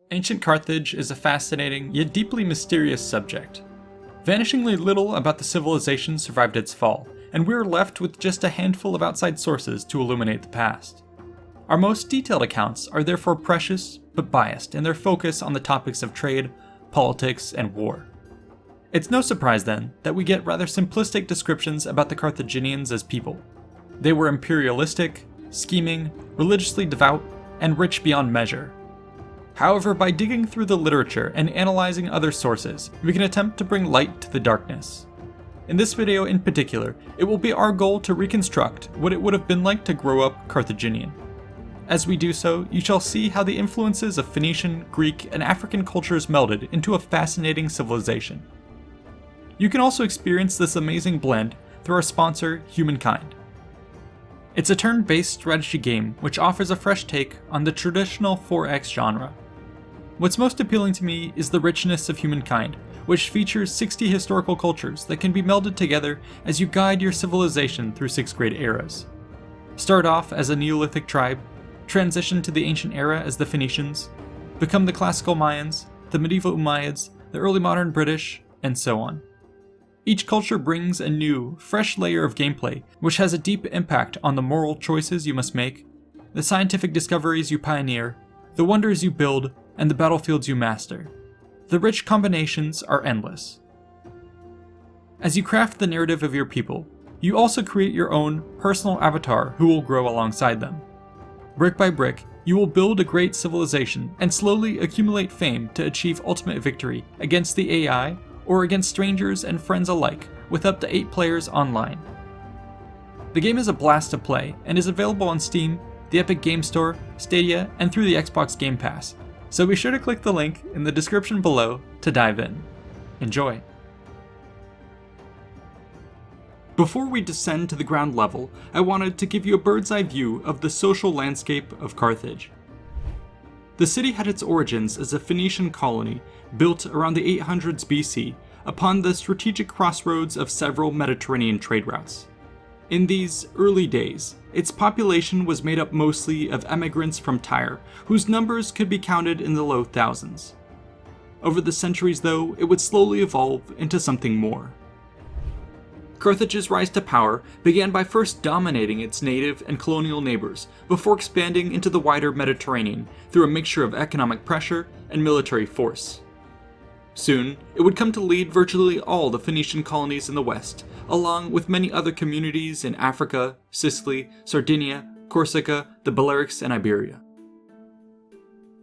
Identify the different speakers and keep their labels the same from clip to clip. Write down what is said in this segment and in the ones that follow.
Speaker 1: Ancient Carthage is a fascinating, yet deeply mysterious subject. Vanishingly little about the civilization survived its fall, and we are left with just a handful of outside sources to illuminate the past. Our most detailed accounts are therefore precious, but biased in their focus on the topics of trade, politics, and war. It's no surprise then that we get rather simplistic descriptions about the Carthaginians as people. They were imperialistic, scheming, religiously devout, and rich beyond measure. However, by digging through the literature and analyzing other sources, we can attempt to bring light to the darkness. In this video in particular, it will be our goal to reconstruct what it would have been like to grow up Carthaginian. As we do so, you shall see how the influences of Phoenician, Greek, and African cultures melded into a fascinating civilization. You can also experience this amazing blend through our sponsor, Humankind. It's a turn-based strategy game which offers a fresh take on the traditional 4X genre. What's most appealing to me is the richness of Humankind, which features 60 historical cultures that can be melded together as you guide your civilization through 6 great eras. Start off as a Neolithic tribe, transition to the ancient era as the Phoenicians, become the classical Mayans, the medieval Umayyads, the early modern British, and so on. Each culture brings a new, fresh layer of gameplay, which has a deep impact on the moral choices you must make, the scientific discoveries you pioneer, the wonders you build, and the battlefields you master. The rich combinations are endless. As you craft the narrative of your people, you also create your own personal avatar who will grow alongside them. Brick by brick, you will build a great civilization and slowly accumulate fame to achieve ultimate victory against the AI or against strangers and friends alike with up to 8 players online. The game is a blast to play and is available on Steam, the Epic Game Store, Stadia, and through the Xbox Game Pass, so be sure to click the link in the description below to dive in. Enjoy! Before we descend to the ground level, I wanted to give you a bird's eye view of the social landscape of Carthage. The city had its origins as a Phoenician colony built around the 800s BC upon the strategic crossroads of several Mediterranean trade routes. In these early days, its population was made up mostly of emigrants from Tyre, whose numbers could be counted in the low thousands. Over the centuries, though, it would slowly evolve into something more. Carthage's rise to power began by first dominating its native and colonial neighbors, before expanding into the wider Mediterranean through a mixture of economic pressure and military force. Soon, it would come to lead virtually all the Phoenician colonies in the west, along with many other communities in Africa, Sicily, Sardinia, Corsica, the Balearics, and Iberia.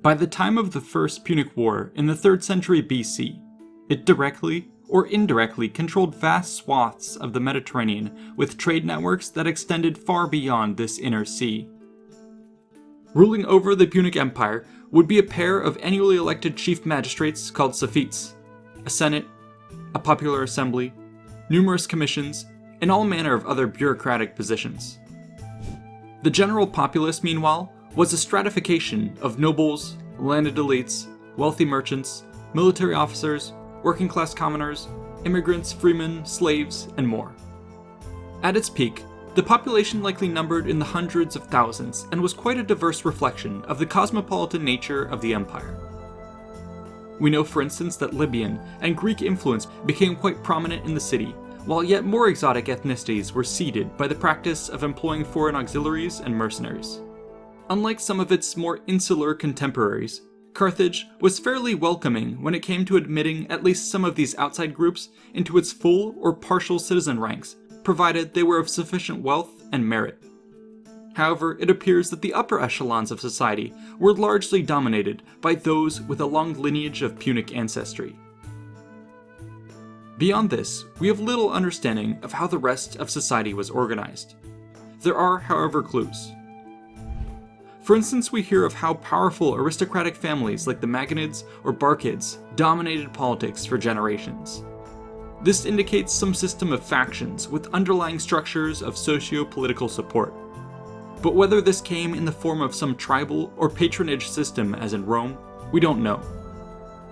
Speaker 1: By the time of the First Punic War in the 3rd century BC, it directly or indirectly controlled vast swaths of the Mediterranean with trade networks that extended far beyond this inner sea. Ruling over the Punic Empire would be a pair of annually elected chief magistrates called Sophites, a senate, a popular assembly, numerous commissions, and all manner of other bureaucratic positions. The general populace, meanwhile, was a stratification of nobles, landed elites, wealthy merchants, military officers, working-class commoners, immigrants, freemen, slaves, and more. At its peak, the population likely numbered in the hundreds of thousands and was quite a diverse reflection of the cosmopolitan nature of the empire. We know, for instance, that Libyan and Greek influence became quite prominent in the city, while yet more exotic ethnicities were seeded by the practice of employing foreign auxiliaries and mercenaries. Unlike some of its more insular contemporaries, Carthage was fairly welcoming when it came to admitting at least some of these outside groups into its full or partial citizen ranks, provided they were of sufficient wealth and merit. However, it appears that the upper echelons of society were largely dominated by those with a long lineage of Punic ancestry. Beyond this, we have little understanding of how the rest of society was organized. There are, however, clues. For instance, we hear of how powerful aristocratic families like the Magonids or Barkids dominated politics for generations. This indicates some system of factions with underlying structures of socio-political support. But whether this came in the form of some tribal or patronage system as in Rome, we don't know.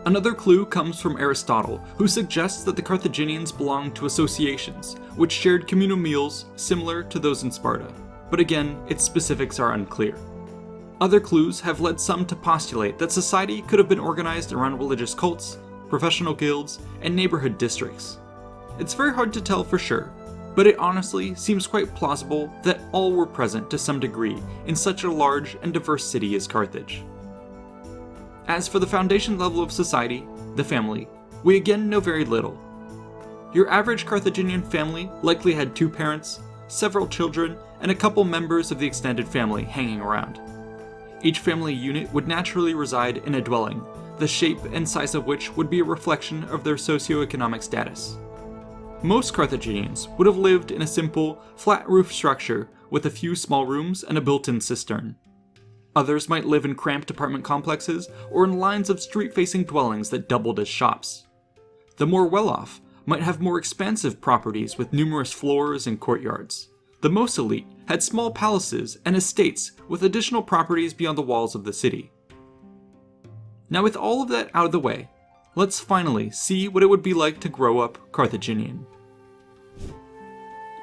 Speaker 1: Another clue comes from Aristotle, who suggests that the Carthaginians belonged to associations, which shared communal meals similar to those in Sparta, but again, its specifics are unclear. Other clues have led some to postulate that society could have been organized around religious cults, professional guilds, and neighborhood districts. It's very hard to tell for sure, but it honestly seems quite plausible that all were present to some degree in such a large and diverse city as Carthage. As for the foundation level of society, the family, we again know very little. Your average Carthaginian family likely had 2 parents, several children, and a couple members of the extended family hanging around. Each family unit would naturally reside in a dwelling, the shape and size of which would be a reflection of their socioeconomic status. Most Carthaginians would have lived in a simple, flat-roof structure with a few small rooms and a built-in cistern. Others might live in cramped apartment complexes or in lines of street-facing dwellings that doubled as shops. The more well-off might have more expansive properties with numerous floors and courtyards. The most elite had small palaces and estates with additional properties beyond the walls of the city. Now, with all of that out of the way, let's finally see what it would be like to grow up Carthaginian.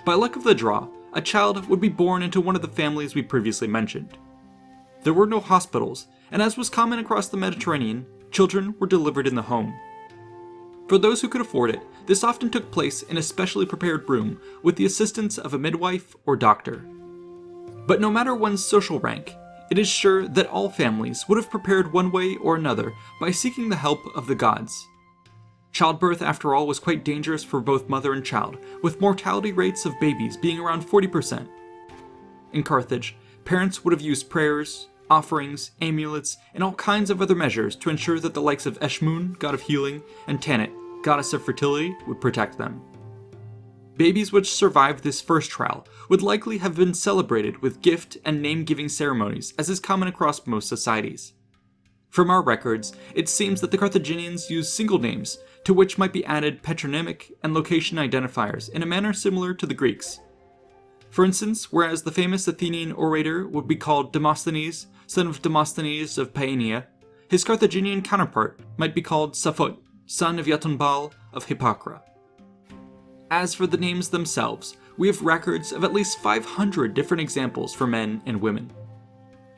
Speaker 1: By luck of the draw, a child would be born into one of the families we previously mentioned. There were no hospitals, and as was common across the Mediterranean, children were delivered in the home. For those who could afford it, this often took place in a specially prepared room with the assistance of a midwife or doctor. But no matter one's social rank, it is sure that all families would have prepared one way or another by seeking the help of the gods. Childbirth, after all, was quite dangerous for both mother and child, with mortality rates of babies being around 40%. In Carthage, parents would have used prayers, offerings, amulets, and all kinds of other measures to ensure that the likes of Eshmun, god of healing, and Tanit, goddess of fertility, would protect them. Babies which survived this first trial would likely have been celebrated with gift and name-giving ceremonies, as is common across most societies. From our records, it seems that the Carthaginians used single names, to which might be added patronymic and location identifiers in a manner similar to the Greeks. For instance, whereas the famous Athenian orator would be called Demosthenes, son of Demosthenes of Paeania, his Carthaginian counterpart might be called Saphot, son of Yatunbal of Hippocra. As for the names themselves, we have records of at least 500 different examples for men and women.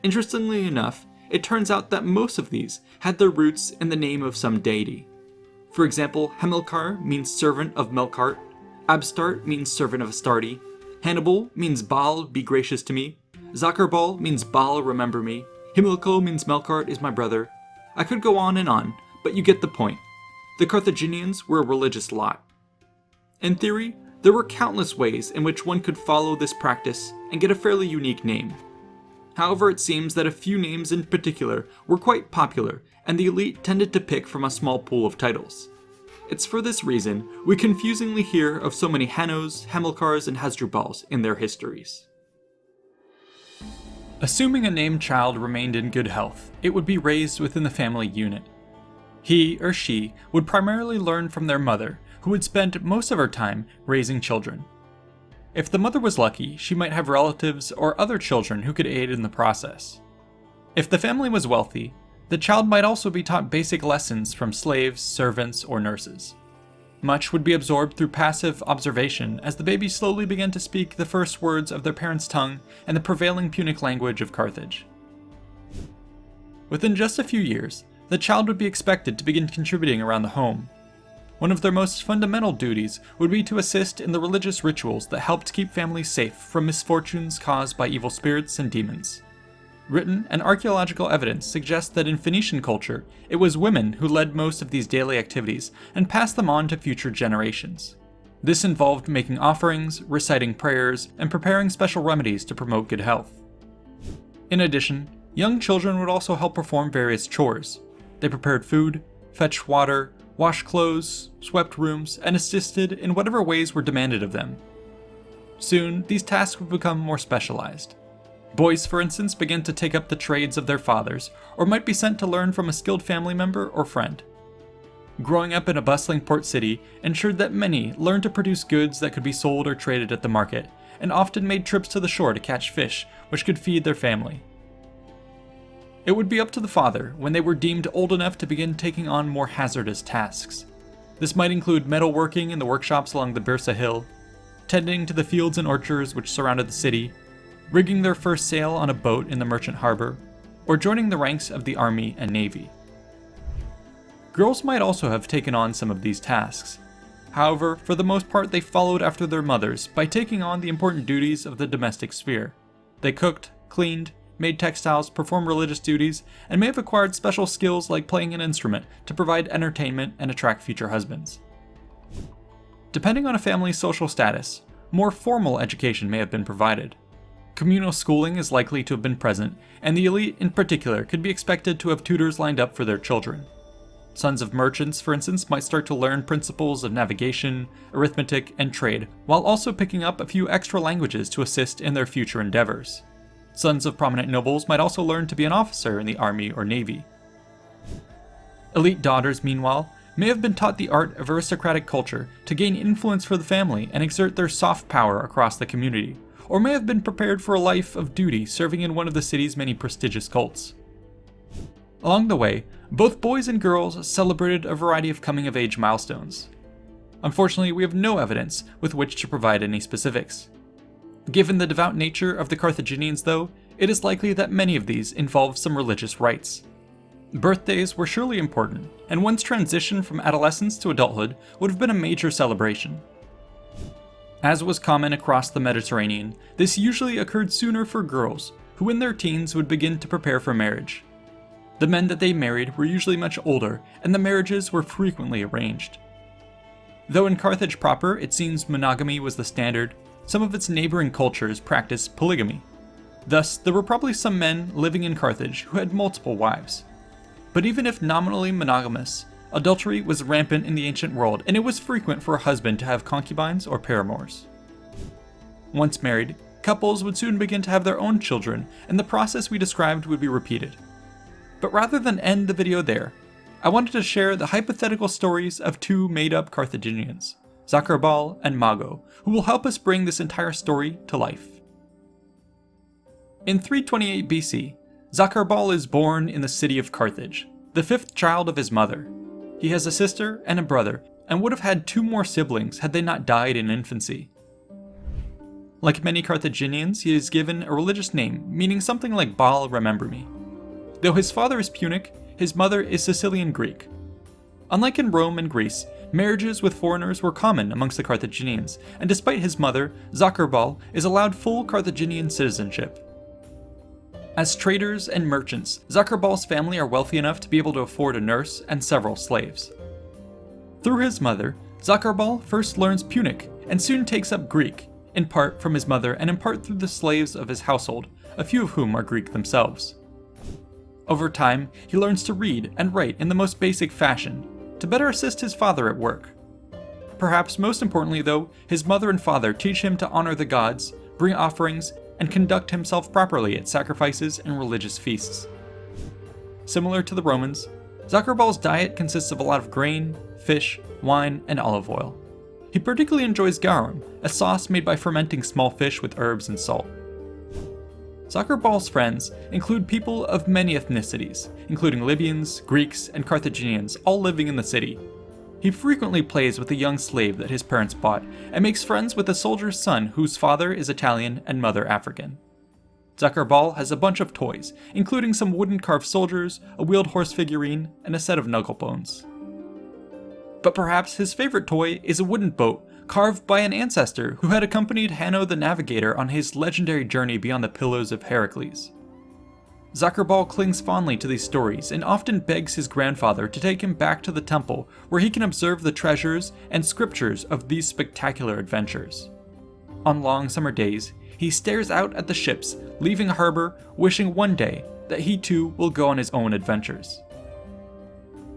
Speaker 1: Interestingly enough, it turns out that most of these had their roots in the name of some deity. For example, Hamilcar means servant of Melkart, Abstart means servant of Astarte, Hannibal means Baal, be gracious to me, Zakarbal means Baal, remember me, Himilco means Melkart is my brother. I could go on, but you get the point. The Carthaginians were a religious lot. In theory, there were countless ways in which one could follow this practice and get a fairly unique name. However, it seems that a few names in particular were quite popular, and the elite tended to pick from a small pool of titles. It's for this reason we confusingly hear of so many Hannos, Hamilcars, and Hasdrubals in their histories. Assuming a named child remained in good health, it would be raised within the family unit. He or she would primarily learn from their mother, who would spend most of her time raising children. If the mother was lucky, she might have relatives or other children who could aid in the process. If the family was wealthy, the child might also be taught basic lessons from slaves, servants, or nurses. Much would be absorbed through passive observation as the baby slowly began to speak the first words of their parents' tongue and the prevailing Punic language of Carthage. Within just a few years, the child would be expected to begin contributing around the home. One of their most fundamental duties would be to assist in the religious rituals that helped keep families safe from misfortunes caused by evil spirits and demons. Written and archaeological evidence suggests that in Phoenician culture, it was women who led most of these daily activities and passed them on to future generations. This involved making offerings, reciting prayers, and preparing special remedies to promote good health. In addition, young children would also help perform various chores. They prepared food, fetched water, washed clothes, swept rooms, and assisted in whatever ways were demanded of them. Soon, these tasks would become more specialized. Boys, for instance, began to take up the trades of their fathers, or might be sent to learn from a skilled family member or friend. Growing up in a bustling port city ensured that many learned to produce goods that could be sold or traded at the market, and often made trips to the shore to catch fish, which could feed their family. It would be up to the father when they were deemed old enough to begin taking on more hazardous tasks. This might include metalworking in the workshops along the Byrsa Hill, tending to the fields and orchards which surrounded the city, rigging their first sail on a boat in the merchant harbor, or joining the ranks of the army and navy. Girls might also have taken on some of these tasks. However, for the most part, they followed after their mothers by taking on the important duties of the domestic sphere. They cooked, cleaned, made textiles, performed religious duties, and may have acquired special skills like playing an instrument to provide entertainment and attract future husbands. Depending on a family's social status, more formal education may have been provided. Communal schooling is likely to have been present, and the elite in particular could be expected to have tutors lined up for their children. Sons of merchants, for instance, might start to learn principles of navigation, arithmetic, and trade, while also picking up a few extra languages to assist in their future endeavors. Sons of prominent nobles might also learn to be an officer in the army or navy. Elite daughters, meanwhile, may have been taught the art of aristocratic culture to gain influence for the family and exert their soft power across the community, or may have been prepared for a life of duty serving in one of the city's many prestigious cults. Along the way, both boys and girls celebrated a variety of coming-of-age milestones. Unfortunately, we have no evidence with which to provide any specifics. Given the devout nature of the Carthaginians, though, it is likely that many of these involved some religious rites. Birthdays were surely important, and one's transition from adolescence to adulthood would have been a major celebration. As was common across the Mediterranean, this usually occurred sooner for girls, who in their teens would begin to prepare for marriage. The men that they married were usually much older, and the marriages were frequently arranged. Though in Carthage proper it seems monogamy was the standard, some of its neighboring cultures practiced polygamy. Thus, there were probably some men living in Carthage who had multiple wives. But even if nominally monogamous, adultery was rampant in the ancient world, and it was frequent for a husband to have concubines or paramours. Once married, couples would soon begin to have their own children, and the process we described would be repeated. But rather than end the video there, I wanted to share the hypothetical stories of two made-up Carthaginians, Zacherbal and Mago, who will help us bring this entire story to life. In 328 BC, Zacherbal is born in the city of Carthage, the fifth child of his mother. He has a sister and a brother, and would have had two more siblings had they not died in infancy. Like many Carthaginians, he is given a religious name, meaning something like Baal remember me. Though his father is Punic, his mother is Sicilian Greek. Unlike in Rome and Greece, marriages with foreigners were common amongst the Carthaginians, and despite his mother, Zacherbal is allowed full Carthaginian citizenship. As traders and merchants, Zacherbal's family are wealthy enough to be able to afford a nurse and several slaves. Through his mother, Zacherbal first learns Punic and soon takes up Greek, in part from his mother and in part through the slaves of his household, a few of whom are Greek themselves. Over time, he learns to read and write in the most basic fashion, to better assist his father at work. Perhaps most importantly though, his mother and father teach him to honor the gods, bring offerings, and conduct himself properly at sacrifices and religious feasts. Similar to the Romans, Zacherbal's diet consists of a lot of grain, fish, wine, and olive oil. He particularly enjoys garum, a sauce made by fermenting small fish with herbs and salt. Zacherbal's friends include people of many ethnicities, including Libyans, Greeks, and Carthaginians, all living in the city. He frequently plays with a young slave that his parents bought, and makes friends with a soldier's son whose father is Italian and mother African. Zacherbal has a bunch of toys, including some wooden carved soldiers, a wheeled horse figurine, and a set of knuckle bones. But perhaps his favorite toy is a wooden boat carved by an ancestor who had accompanied Hanno the Navigator on his legendary journey beyond the Pillars of Heracles. Zacherbal clings fondly to these stories and often begs his grandfather to take him back to the temple where he can observe the treasures and scriptures of these spectacular adventures. On long summer days, he stares out at the ships leaving harbor, wishing one day that he too will go on his own adventures.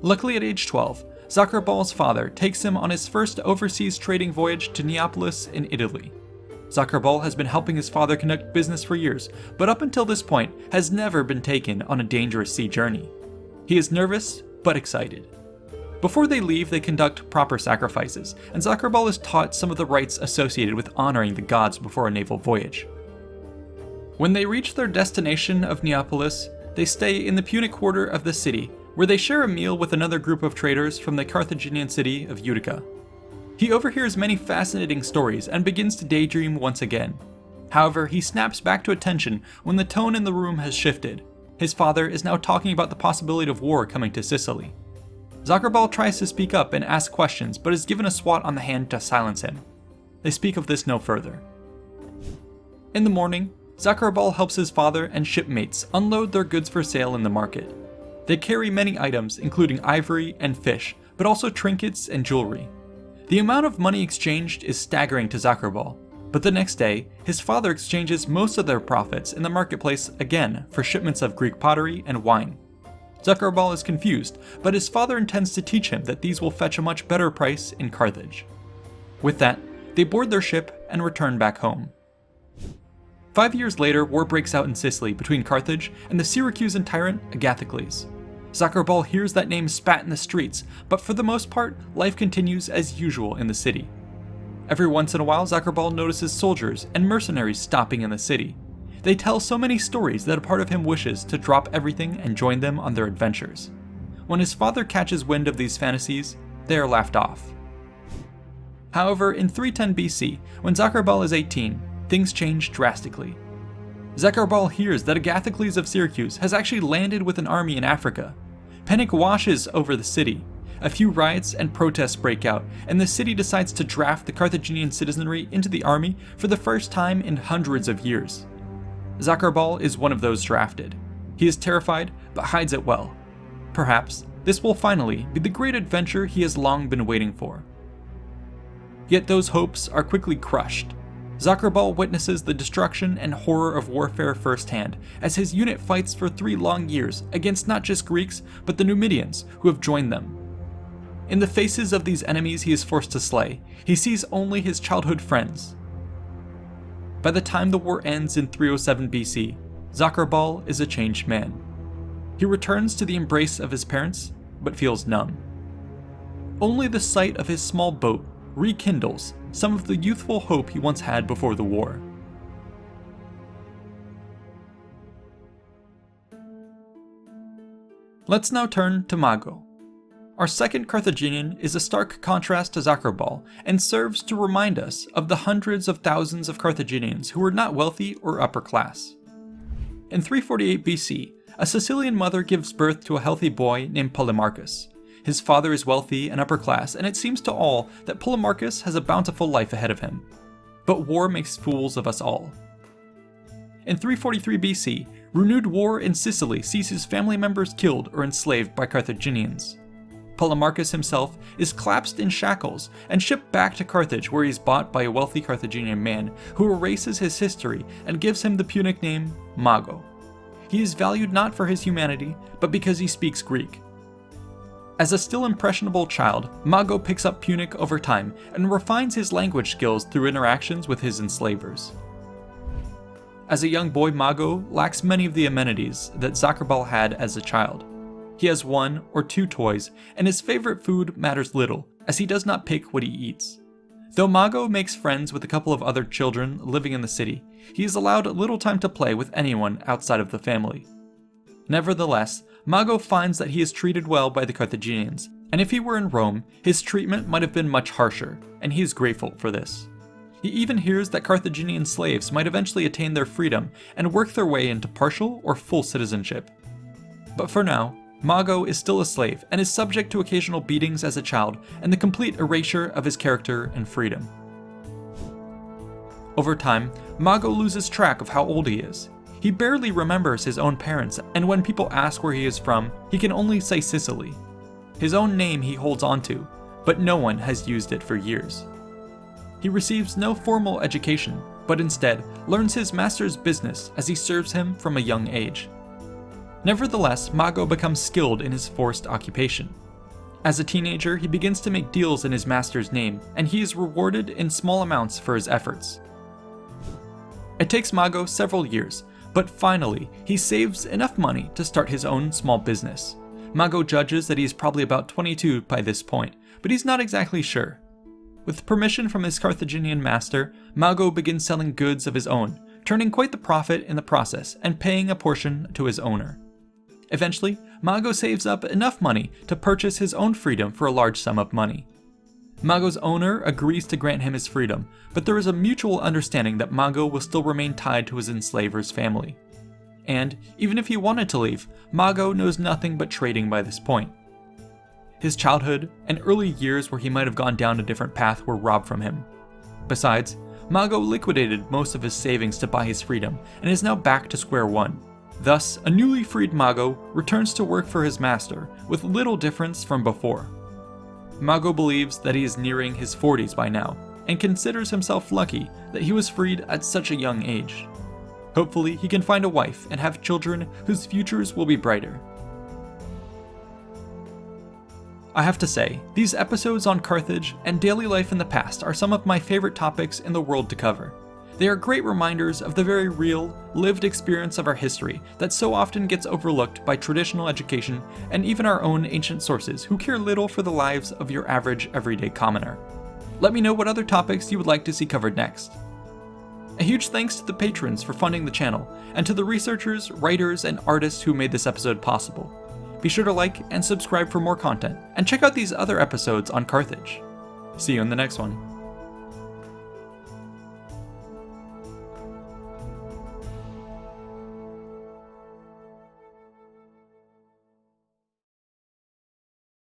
Speaker 1: Luckily at age 12, Zacherbal's father takes him on his first overseas trading voyage to Neapolis in Italy. Zacherbal has been helping his father conduct business for years, but up until this point has never been taken on a dangerous sea journey. He is nervous, but excited. Before they leave, they conduct proper sacrifices, and Zacherbal is taught some of the rites associated with honoring the gods before a naval voyage. When they reach their destination of Neapolis, they stay in the Punic quarter of the city, where they share a meal with another group of traders from the Carthaginian city of Utica. He overhears many fascinating stories and begins to daydream once again. However, he snaps back to attention when the tone in the room has shifted. His father is now talking about the possibility of war coming to Sicily. Zacherbal tries to speak up and ask questions, but is given a swat on the hand to silence him. They speak of this no further. In the morning, Zacherbal helps his father and shipmates unload their goods for sale in the market. They carry many items, including ivory and fish, but also trinkets and jewelry. The amount of money exchanged is staggering to Zacherbal, but the next day, his father exchanges most of their profits in the marketplace again for shipments of Greek pottery and wine. Zacherbal is confused, but his father intends to teach him that these will fetch a much better price in Carthage. With that, they board their ship and return back home. 5 years later, war breaks out in Sicily between Carthage and the Syracusan tyrant Agathocles. Zacherbal hears that name spat in the streets, but for the most part, life continues as usual in the city. Every once in a while, Zacherbal notices soldiers and mercenaries stopping in the city. They tell so many stories that a part of him wishes to drop everything and join them on their adventures. When his father catches wind of these fantasies, they are laughed off. However, in 310 BC, when Zacherbal is 18, things change drastically. Zacherbal hears that Agathocles of Syracuse has actually landed with an army in Africa. Panic washes over the city. A few riots and protests break out, and the city decides to draft the Carthaginian citizenry into the army for the first time in hundreds of years. Zacherbal is one of those drafted. He is terrified, but hides it well. Perhaps this will finally be the great adventure he has long been waiting for. Yet those hopes are quickly crushed. Zacherbal witnesses the destruction and horror of warfare firsthand, as his unit fights for 3 long years against not just Greeks, but the Numidians who have joined them. In the faces of these enemies he is forced to slay, he sees only his childhood friends. By the time the war ends in 307 BC, Zacherbal is a changed man. He returns to the embrace of his parents, but feels numb. Only the sight of his small boat rekindles some of the youthful hope he once had before the war. Let's now turn to Mago. Our second Carthaginian is a stark contrast to Zacherbal and serves to remind us of the hundreds of thousands of Carthaginians who were not wealthy or upper class. In 348 BC, a Sicilian mother gives birth to a healthy boy named Polemarchus. His father is wealthy and upper class, and it seems to all that Polemarchus has a bountiful life ahead of him. But war makes fools of us all. In 343 BC, renewed war in Sicily sees his family members killed or enslaved by Carthaginians. Polemarchus himself is collapsed in shackles and shipped back to Carthage, where he is bought by a wealthy Carthaginian man who erases his history and gives him the Punic name Mago. He is valued not for his humanity, but because he speaks Greek. As a still impressionable child, Mago picks up Punic over time and refines his language skills through interactions with his enslavers. As a young boy, Mago lacks many of the amenities that Zacherbal had as a child. He has 1 or 2 toys, and his favorite food matters little, as he does not pick what he eats. Though Mago makes friends with a couple of other children living in the city, he is allowed little time to play with anyone outside of the family. Nevertheless, Mago finds that he is treated well by the Carthaginians, and if he were in Rome, his treatment might have been much harsher, and he is grateful for this. He even hears that Carthaginian slaves might eventually attain their freedom and work their way into partial or full citizenship. But for now, Mago is still a slave and is subject to occasional beatings as a child and the complete erasure of his character and freedom. Over time, Mago loses track of how old he is. He barely remembers his own parents, and when people ask where he is from, he can only say Sicily. His own name he holds onto, but no one has used it for years. He receives no formal education, but instead learns his master's business as he serves him from a young age. Nevertheless, Mago becomes skilled in his forced occupation. As a teenager, he begins to make deals in his master's name, and he is rewarded in small amounts for his efforts. It takes Mago several years, but finally, he saves enough money to start his own small business. Mago judges that he is probably about 22 by this point, but he's not exactly sure. With permission from his Carthaginian master, Mago begins selling goods of his own, turning quite the profit in the process and paying a portion to his owner. Eventually, Mago saves up enough money to purchase his own freedom for a large sum of money. Mago's owner agrees to grant him his freedom, but there is a mutual understanding that Mago will still remain tied to his enslaver's family. and, even if he wanted to leave, Mago knows nothing but trading by this point. His childhood and early years where he might have gone down a different path were robbed from him. Besides, Mago liquidated most of his savings to buy his freedom and is now back to square one. Thus, a newly freed Mago returns to work for his master with little difference from before. Mago believes that he is nearing his 40s by now and considers himself lucky that he was freed at such a young age. Hopefully, he can find a wife and have children whose futures will be brighter. I have to say, these episodes on Carthage and daily life in the past are some of my favorite topics in the world to cover. They are great reminders of the very real, lived experience of our history that so often gets overlooked by traditional education and even our own ancient sources who care little for the lives of your average everyday commoner. Let me know what other topics you would like to see covered next. A huge thanks to the patrons for funding the channel, and to the researchers, writers, and artists who made this episode possible. Be sure to like and subscribe for more content, and check out these other episodes on Carthage. See you in the next one.